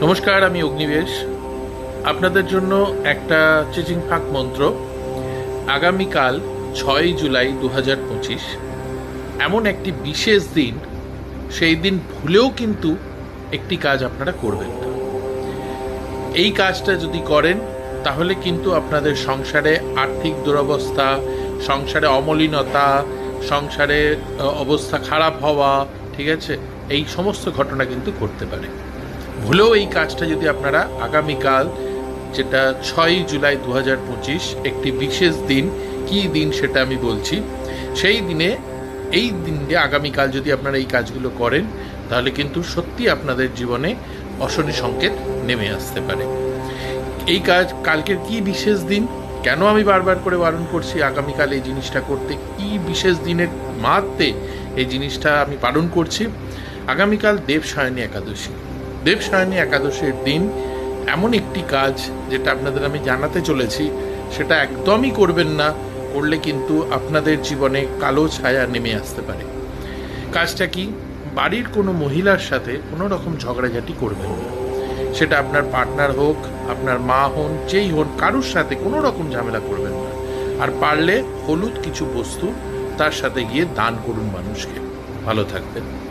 নমস্কার, আমি অগ্নিবেশ। আপনাদের জন্য একটা চিচিং ফাঁক মন্ত্র। আগামীকাল 6 জুলাই 2025 এমন একটি বিশেষ দিন, সেই দিন ভুলেও কিন্তু একটি কাজ আপনারা করবেন না। এই কাজটা যদি করেন তাহলে কিন্তু আপনাদের সংসারে আর্থিক দুরবস্থা, সংসারে অমলিনতা, সংসারে অবস্থা খারাপ হওয়া, ঠিক আছে, এই সমস্ত ঘটনা কিন্তু ঘটতে পারে। ভুলেও এই কাজটা যদি আপনারা আগামীকাল, যেটা 6 জুলাই 2025, একটি বিশেষ দিন, কি দিন সেটা আমি বলছি, সেই দিনে, এই দিনে আগামীকাল যদি আপনারা এই কাজগুলো করেন তাহলে কিন্তু সত্যি আপনাদের জীবনে অশনি সংকেত নেমে আসতে পারে। এই কাজ কালকের কি বিশেষ দিন, কেন আমি বারবার করে বারণ করছি আগামীকাল এই জিনিসটা করতে, কি বিশেষ দিনের মাহাত্ম্যে এই জিনিসটা আমি পালন করছি। আগামীকাল দেবসায়নী একাদশী। দেবসায়নী একাদশীর দিন এমন একটি কাজ যেটা আপনাদের আমি জানাতে চলেছি, সেটা একদমই করবেন না। করলে কিন্তু আপনাদের জীবনে কালো ছায়া নেমে আসতে পারে। কাজটা কি? বাড়ির কোনো মহিলার সাথে কোনো রকম ঝগড়াঝাটি করবেন না। সেটা আপনার পার্টনার হোক, আপনার মা হন, যেই হন, কারুর সাথে কোনো রকম ঝামেলা করবেন না। আর পারলে হলুদ কিছু বস্তু তার সাথে গিয়ে দান করুন মানুষকে। ভালো থাকবেন।